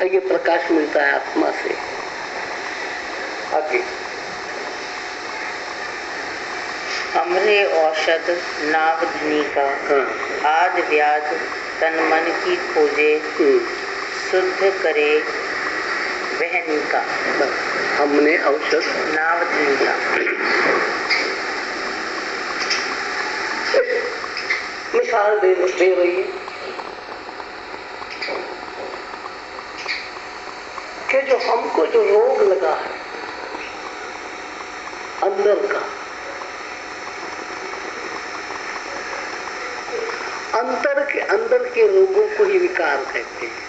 ये प्रकाश मिलता है आत्मा से। आगे अमरे औषध नावधनी का, आद व्याध तन मन की खोजे, शुद्ध करे वहनी का। हमने औषध नावधनी का मिसाल दे रही है कि जो हमको जो रोग लगा है अंदर का, अंदर के रोगों को ही विकार कहते हैं।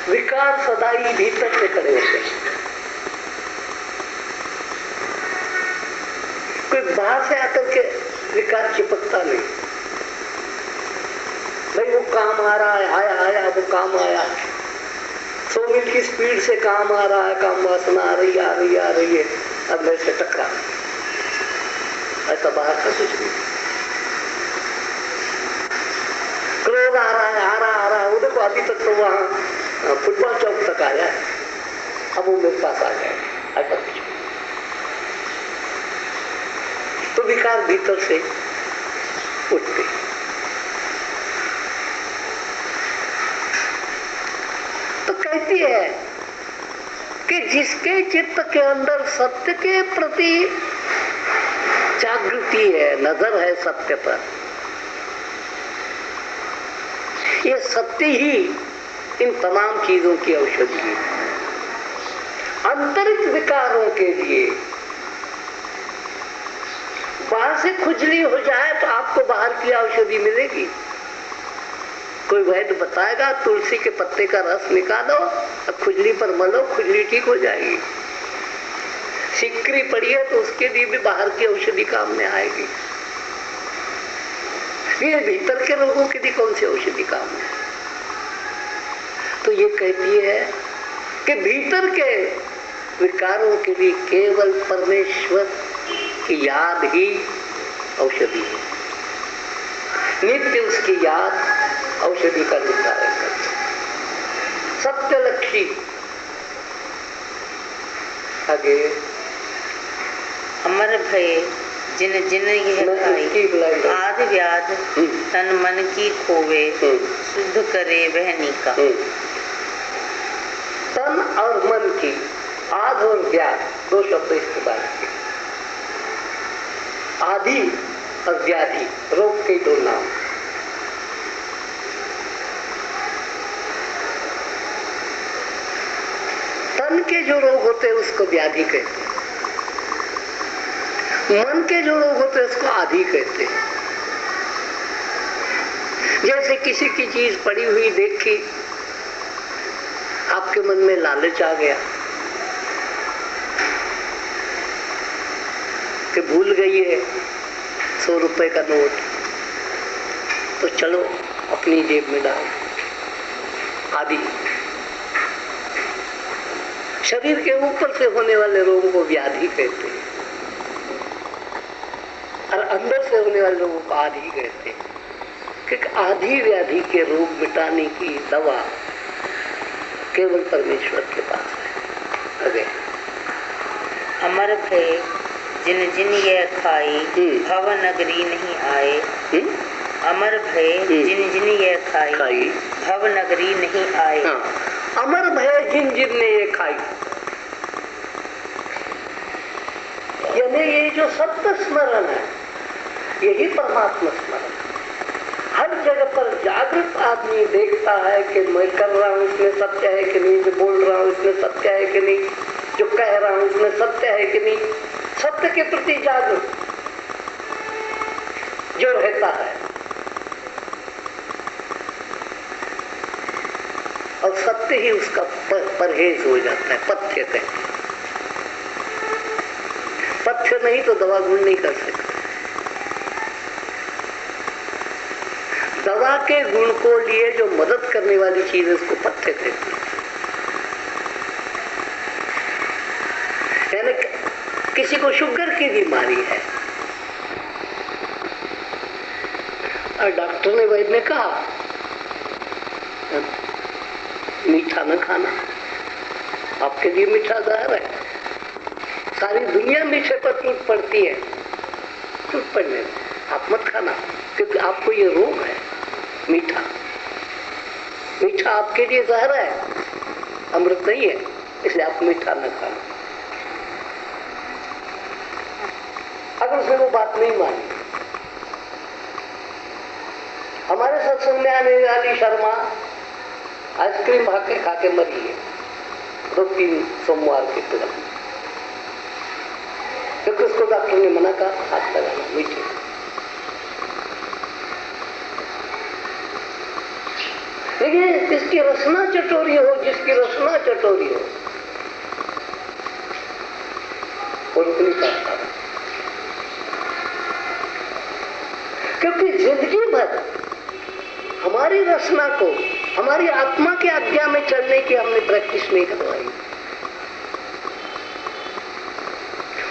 विकार सदा ही भीतर से खड़े होते हैं, कोई बाहर से आकर के विकार चिपकता नहीं। भाई वो काम आ रहा है, आया वो काम आया, 100 मील की स्पीड से काम आ रहा है, काम वासना आ रही है, अब मेरे से टकरा, ऐसा बाहर का कुछ नहीं। क्रोध आ रहा है, वो देखो अभी तक तो वहां फुटबॉल चौक तक आया है, अब वो मेरे पास आ गया, ऐसा कुछ नहीं। तो विकार भीतर से उठते। तो कहती है कि जिसके चित्त के अंदर सत्य के प्रति जागृति है, नजर है सत्य पर, ये सत्य ही इन तमाम चीजों की औषधि है। आंतरिक विकारों के लिए बाहर से खुजली हो जाए तो आपको बाहर की औषधि मिलेगी। कोई वैद्य बताएगा तुलसी के पत्ते का रस निकालो और खुजली पर मलो, खुजली ठीक हो जाएगी। सिकरी पड़ी है तो उसके लिए भी बाहर की औषधि काम में आएगी। ये भीतर के रोगों के लिए कौन सी औषधि काम में? तो ये कहती है कि भीतर के विकारों के लिए केवल परमेश्वर की याद ही औषधि है। नित्य उसकी याद औषधि का निर्धारण करती। सत्यलक्षी आगे अमर भय जिन जिन यह खाई, आदि व्याध तन मन की खोवे, शुद्ध करे वहनी का। तन और मन की, आद और व्याध दो शब्द इस्तेमाल किए। आदि और व्याधि रोग के दो नाम। तन के जो रोग होते हैं उसको व्याधि कहते हैं, मन के जो रोग होते हैं उसको आदि कहते हैं। जैसे किसी की चीज पड़ी हुई देखी, आपके मन में लालच आ गया कि भूल गई है 100 रुपए का नोट, तो चलो अपनी जेब में डाल। आदि शरीर के ऊपर से होने वाले रोगों को व्याधि कहते हैं और अंदर से होने वाले रोगों को आदि कहते हैं। क्योंकि आदि व्याधि के रोग मिटाने की दवा केवल परमेश्वर के पास है। अगे अमर भय जिन जिन यह खाई, भव नगरी नहीं आए। अमर भय जिन जिन यह खाई, भव नगरी नहीं आए। अमर भय जिन जिन ने ये खाई, यानी ये जो सत्य स्मरण है यही परमात्मा स्मरण। हर जगह पर जागृत आदमी देखता है कि मैं कर रहा हूँ इसमें सत्य है कि नहीं, जो बोल रहा हूँ इसमें सत्य है कि नहीं, जो कह रहा हूँ इसमें सत्य है कि नहीं। सत्य के प्रति जागरूक जो रहता है और सत्य ही उसका परहेज हो जाता है। पथ्य कहते हैं। पथ्य नहीं तो दवा गुण नहीं कर सकते। दवा के गुण को लिए जो मदद करने वाली चीज है उसको पथ्य कहते हैं। यानी किसी को शुगर की बीमारी है और डॉक्टर ने, वैद्य ने कहा मीठा न खाना, आपके लिए मीठा जहर है। सारी दुनिया मीठे पर टूट पड़ती है, टूट पड़ने आप मत खाना, क्योंकि आपको ये रोग है। मीठा मीठा आपके लिए जहर है, अमृत नहीं है, इसलिए आप मीठा न खाना। अगर उसने वो बात नहीं मानी, हमारे सत्संग में आने वाली शर्मा आइसक्रीम खा के मरी है 2-3 सोमवार के पूर्व, क्योंकि उसको डॉक्टर ने मना कहा हाथ लगाना मीठे। लेकिन इसकी रसना चटोरी हो, जिसकी रसना चटोरी हो, वो रुक नहीं पाता, क्योंकि जिंदगी भर हमारी रसना को, हमारी आत्मा के आज्ञा में चलने की हमने प्रैक्टिस नहीं करवाई।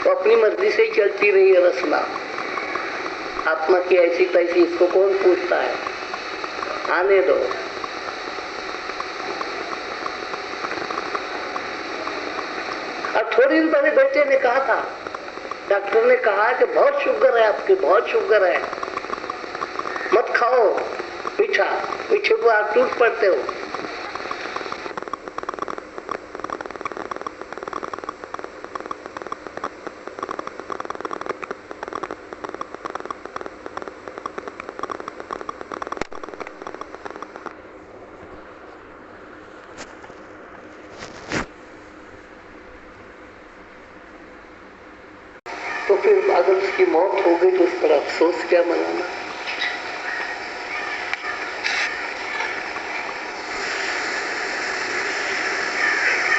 वो अपनी मर्जी से ही चलती रही है रसना, आत्मा की ऐसी तैसी, इसको कौन पूछता है, आने दो। अब थोड़ी दिन पहले बेटे ने कहा था, डॉक्टर ने कहा कि बहुत शुगर है आपकी, बहुत शुगर है, मत खाओ मीठा, मीठे को आप टूट पड़ते हो। तो फिर अगर उसकी मौत हो गई तो उस पर अफसोस क्या मनाना।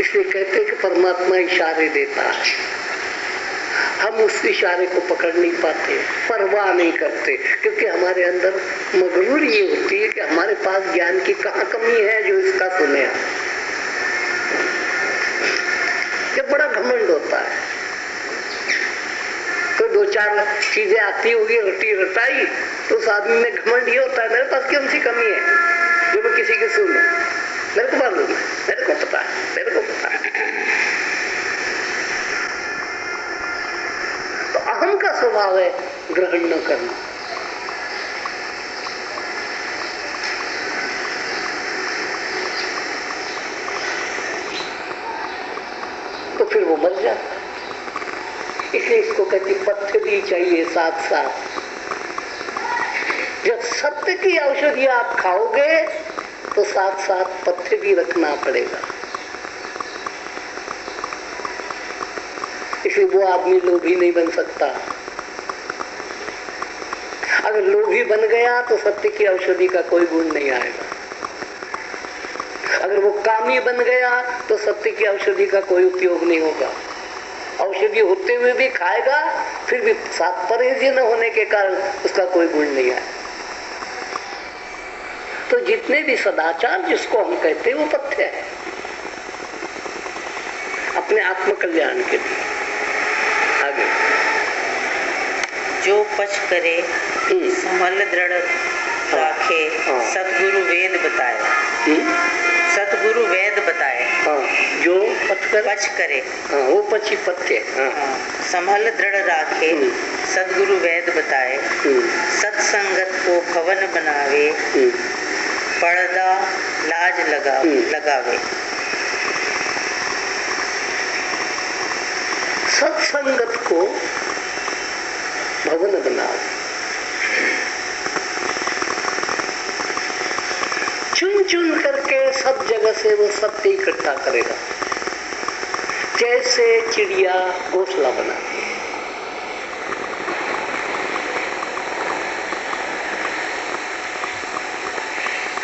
इसलिए कहते हैं कि परमात्मा इशारे देता है, हम उस इशारे को पकड़ नहीं पाते, परवाह नहीं करते, क्योंकि हमारे अंदर मगरूर ये होती है कि हमारे पास ज्ञान की कहाँ कमी है जो इसका सुने। ये बड़ा घमंड होता है। तो 2-4 चीजें आती होगी रटी रटाई, तो उस आदमी में घमंड ये होता है मेरे पास कौन सी कमी है जो मैं किसी की सुन लूं, मेरे को मालूम है, मेरे को पता है, मेरे को पता है। तो अहम का स्वभाव है ग्रहण न करना। तो फिर वो मर जाता है। इसलिए इसको कहती पथ्य भी चाहिए साथ साथ। जब सत्य की औषधि आप खाओगे तो साथ साथ पथ्य भी रखना पड़ेगा। इसलिए वो आदमी लोभी नहीं बन सकता। अगर लोभी बन गया तो सत्य की औषधि का कोई गुण नहीं आएगा। अगर वो कामी बन गया तो सत्य की औषधि का कोई उपयोग नहीं होगा। औषधि होते हुए भी खाएगा, फिर भी साथ परहेज न होने के कारण उसका कोई गुण नहीं आएगा। तो जितने भी सदाचार जिसको हम कहते हैं वो पथ्य है अपने आत्म कल्याण के लिए। आगे जो पच करे समल दृढ़ राखे, सतगुरु वेद बताए। सतगुरु वेद बताए। जो पच करे वो पची पथ्य। संभल दृढ़ राखे, सतगुरु वेद बताए। सत्संगत को भवन बनावे, पर्दा लाज लगावे। सत्संगत को भवन बनावे, चुन चुन करके सब जगह से वो सत्य इकट्ठा करेगा, जैसे चिड़िया घोंसला बनाती है।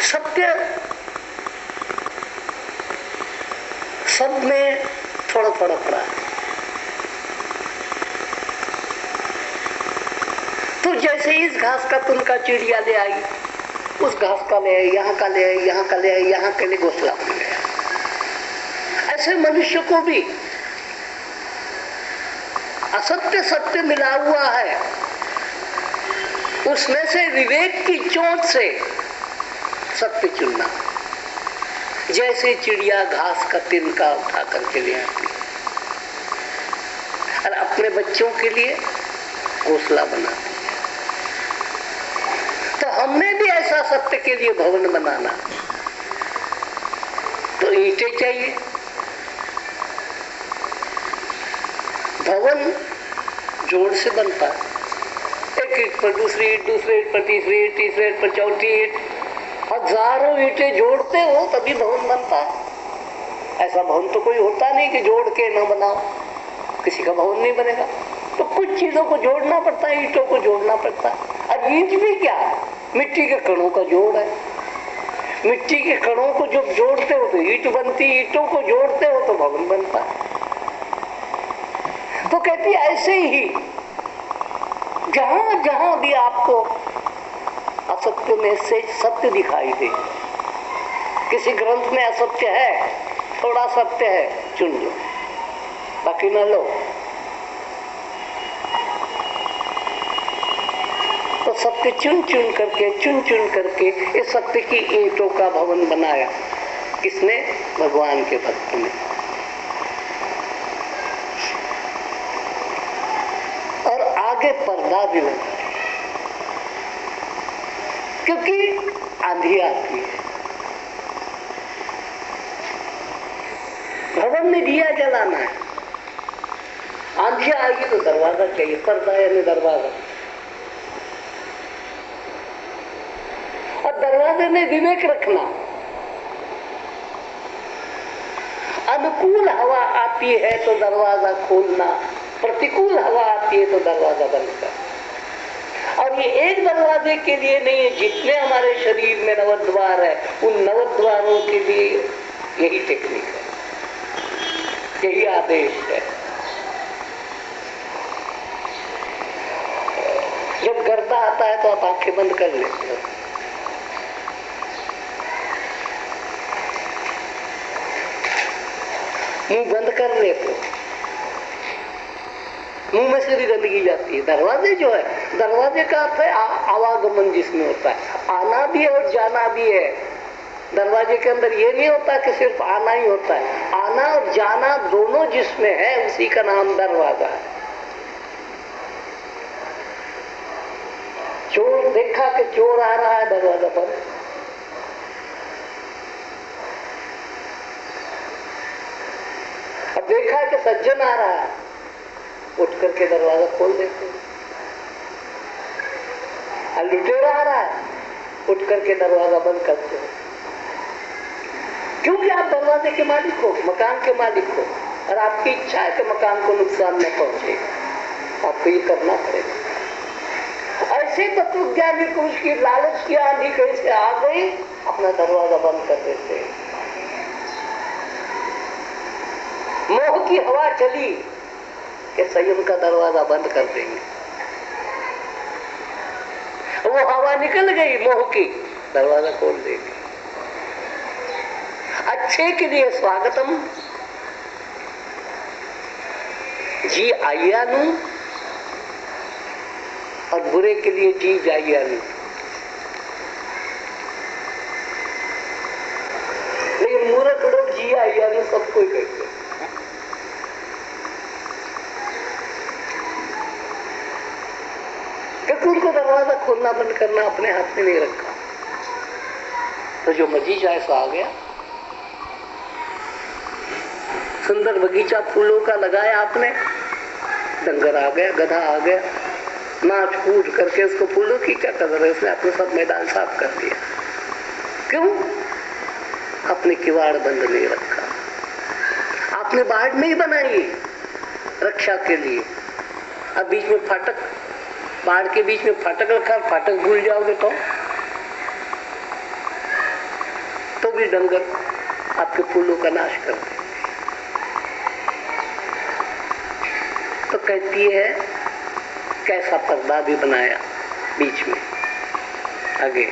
सत्य सब में थोड़ा थोड़ा पड़ा है। तो जैसे इस घास का तुनका चिड़िया ले आई, उस घास का ले आई, यहाँ का ले आई, यहाँ का ले आई, यहाँ के लिए घोंसला बन गया। ऐसे मनुष्य को भी असत्य सत्य मिला हुआ है, उसमें से विवेक की चोट से सत्य चुनना, जैसे चिड़िया घास का तिनका उठा करके ले आती है और अपने बच्चों के लिए घोंसला बनाती है। तो हमें भी ऐसा सत्य के लिए भवन बनाना, तो ईंटें चाहिए। भवन जोड़ से बनता है, एक ईंट पर दूसरी ईंट, दूसरे ईंट पर तीसरी ईंट, तीसरे ईंट पर चौथी ईंट, हजारों ईंटें जोड़ते हो तभी भवन बनता है। ऐसा भवन तो कोई होता नहीं कि जोड़ के न बनाओ, किसी का भवन नहीं बनेगा। तो कुछ चीजों को जोड़ना पड़ता है, ईंटों को जोड़ना पड़ता है। अब ईंट भी क्या है, मिट्टी के कणों का जोड़ है। मिट्टी के कणों को जब जोड़ते हो तो ईंट बनती, ईंटों को जोड़ते हो तो भवन बनता है। तो कहती ऐसे ही जहां जहां भी आपको असत्य में से सत्य दिखाई दे, किसी ग्रंथ में असत्य है, थोड़ा सत्य है, चुन लो, बाकी न लो। तो सत्य चुन चुन करके इस सत्य की ईंटों का भवन बनाया। किसने? भगवान के भक्त ने। और आगे पर्दा भी बना, क्योंकि आंधी आती है। भवन में दिया जलाना है, आंधी आएगी तो दरवाजा चाहिए, पर्दा यानी दरवाजा। और दरवाजे में विवेक रखना। अनुकूल हवा आती है तो दरवाजा खोलना, प्रतिकूल हवा आती है तो दरवाजा बंद करना। और ये एक दरवाजे के लिए नहीं है, जितने हमारे शरीर में नवद्वार है, उन नवद्वारों के लिए यही टेक्निक है, यही आदेश है। जब गर्दा आता है तो आप आंखें बंद कर लेते हो, मुंह बंद कर लेते हो, मुंह में से भी गंदगी जाती है। दरवाजे जो है, दरवाजे का अर्थ है आवागमन जिसमें होता है, आना भी है और जाना भी है। दरवाजे के अंदर ये नहीं होता कि सिर्फ आना ही होता है, आना और जाना दोनों जिसमें है उसी का नाम दरवाजा है। चोर देखा कि चोर आ रहा है, दरवाजा बंद। अब देखा कि सज्जन आ रहा है, उठ करके दरवाजा खोल देते हैं। लुटेरा आ रहा है, उठ करके दरवाजा बंद करते हो, क्योंकि आप दरवाजे के मालिक हो, मकान के मालिक हो, और आपकी इच्छा है कि मकान को नुकसान न पहुंचे, आपको ये करना पड़ेगा। ऐसे तत्वज्ञानी पुरुष की लालच की आंधी कैसे आ गई, अपना दरवाजा बंद कर देते हैं। मोह की हवा चली कि संयम का दरवाजा बंद कर देंगे, वो हवा निकल गई मोह की, दरवाजा खोल देंगे। अच्छे के लिए स्वागतम, जी आइयानु, और बुरे के लिए जी जाइयानु। लेकिन मूर्ख लोग जी आइयानु सबको ही कहते हैं। क्योंकि उनको दरवाजा खोलना बंद करना अपने हाथ में नहीं रखा। तो जो मर्जी चाहे सो आ गया। सुंदर बगीचा फूलों का लगाया आपने, डंगर आ गया, गधा आ गया, नाच कूद करके उसको फूलों की क्या कदर है, उसने अपने सब मैदान साफ कर दिया। क्यों? अपने किवाड़ बंद नहीं रखा, आपने बाढ़ नहीं बनाई रक्षा के लिए। अब बीच में फाटक, बाढ़ के बीच में फाटक रखा, फाटक भूल जाओगे तो भी डंगर आपके फूलों का नाश कर देंगे। तो कहती है कैसा पर्दा भी बनाया बीच में। आगे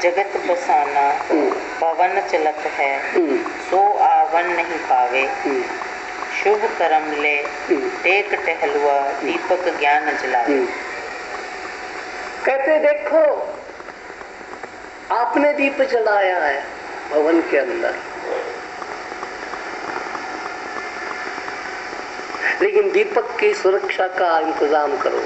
जगत बसाना पवन चलत है, सो आवन नहीं पावे, शुभ कर्म ले टेक टहलुआ, दीपक ज्ञान जलावे। कहते देखो आपने दीप जलाया है भवन के अंदर, लेकिन दीपक की सुरक्षा का इंतजाम करो।